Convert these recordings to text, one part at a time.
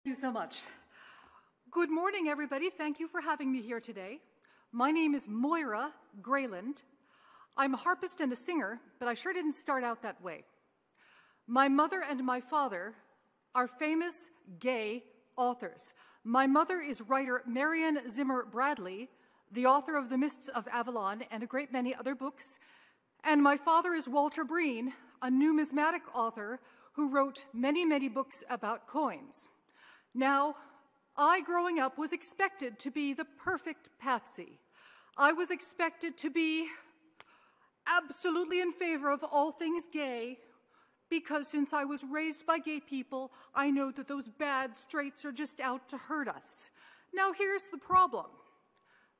Thank you so much. Good morning, everybody. Thank you for having me here today. My name is Moira Grayland. I'm a harpist and a singer, but I sure didn't start out that way. My mother and my father are famous gay authors. My mother is writer Marion Zimmer Bradley, the author of The Mists of Avalon and a great many other books. And my father is Walter Breen, a numismatic author who wrote many, many books about coins. Now, I, growing up, was expected to be the perfect patsy. I was expected to be absolutely in favor of all things gay, because since I was raised by gay people, I know that those bad straights are just out to hurt us. Now, here's the problem.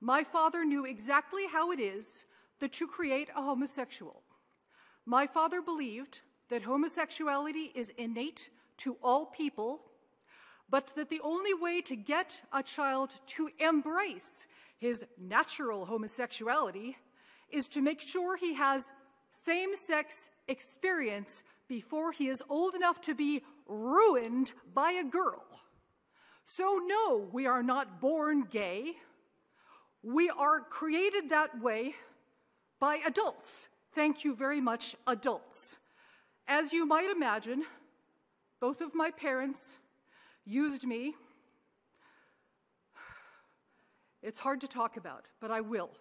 My father knew exactly how it is that you create a homosexual. My father believed that homosexuality is innate to all people, but that the only way to get a child to embrace his natural homosexuality is to make sure he has same-sex experience before he is old enough to be ruined by a girl. So no, we are not born gay. We are created that way by adults. Thank you very much, adults. As you might imagine, both of my parents used me. It's hard to talk about, but I will.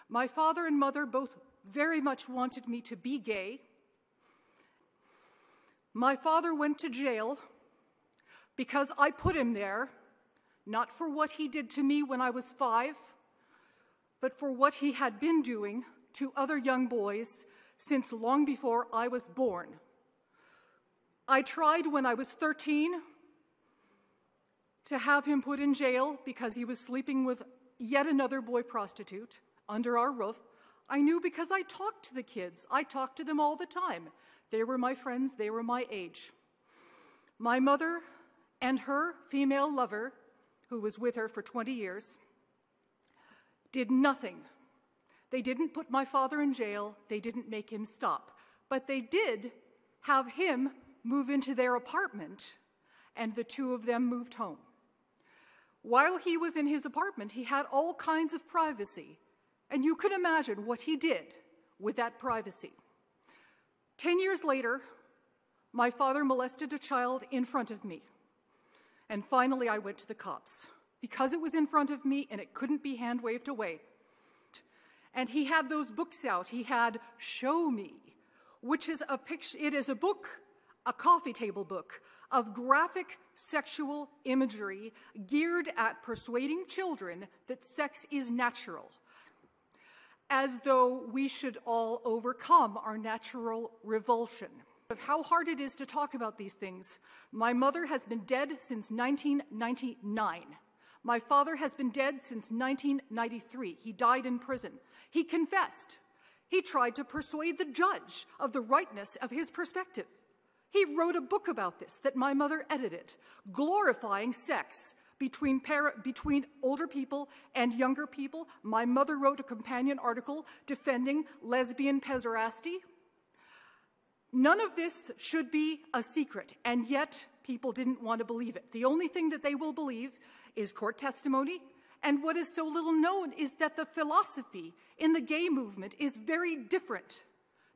My father and mother both very much wanted me to be gay. My father went to jail because I put him there, not for what he did to me when I was 5, but for what he had been doing to other young boys since long before I was born. I tried when I was 13 to have him put in jail because he was sleeping with yet another boy prostitute under our roof. I knew because I talked to the kids. I talked to them all the time. They were my friends. They were my age. My mother and her female lover, who was with her for 20 years, did nothing. They didn't put my father in jail. They didn't make him stop. But they did have him move into their apartment, and the two of them moved home. While he was in his apartment, he had all kinds of privacy, and you can imagine what he did with that privacy. 10 years later, my father molested a child in front of me, and finally I went to the cops because it was in front of me and it couldn't be hand-waved away. And he had those books out. He had Show Me, which is a picture. It is a book, a coffee table book of graphic sexual imagery geared at persuading children that sex is natural, as though we should all overcome our natural revulsion. Of how hard it is to talk about these things. My mother has been dead since 1999. My father has been dead since 1993. He died in prison. He confessed. He tried to persuade the judge of the rightness of his perspective. He wrote a book about this that my mother edited, glorifying sex between older people and younger people. My mother wrote a companion article defending lesbian pederasty. None of this should be a secret, and yet people didn't want to believe it. The only thing that they will believe is court testimony, and what is so little known is that the philosophy in the gay movement is very different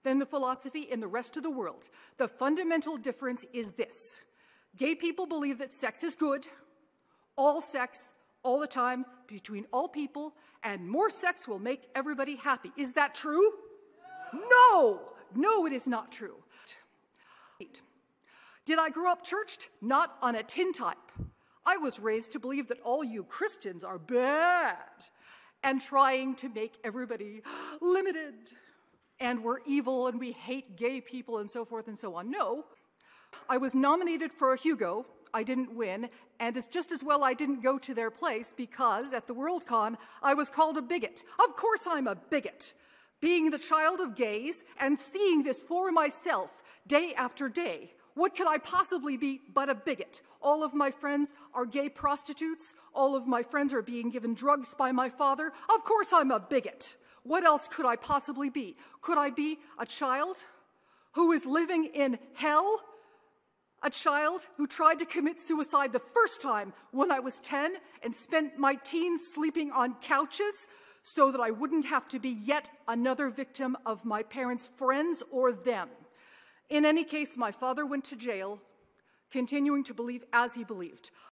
than the philosophy in the rest of the world. The fundamental difference is this. Gay people believe that sex is good, all sex, all the time, between all people, and more sex will make everybody happy. Is that true? No! No, it is not true. Did I grow up churched? Not on a tintype. I was raised to believe that all you Christians are bad and trying to make everybody limited. And we're evil and we hate gay people and so forth and so on. No. I was nominated for a Hugo. I didn't win, and it's just as well I didn't go to their place because at the Worldcon, I was called a bigot. Of course I'm a bigot. Being the child of gays and seeing this for myself day after day, what could I possibly be but a bigot? All of my friends are gay prostitutes. All of my friends are being given drugs by my father. Of course I'm a bigot. What else could I possibly be? Could I be a child who is living in hell A child who tried to commit suicide the first time when I was 10 and spent my teens sleeping on couches so that I wouldn't have to be yet another victim of my parents' friends or them. In any case, my father went to jail, continuing to believe as he believed.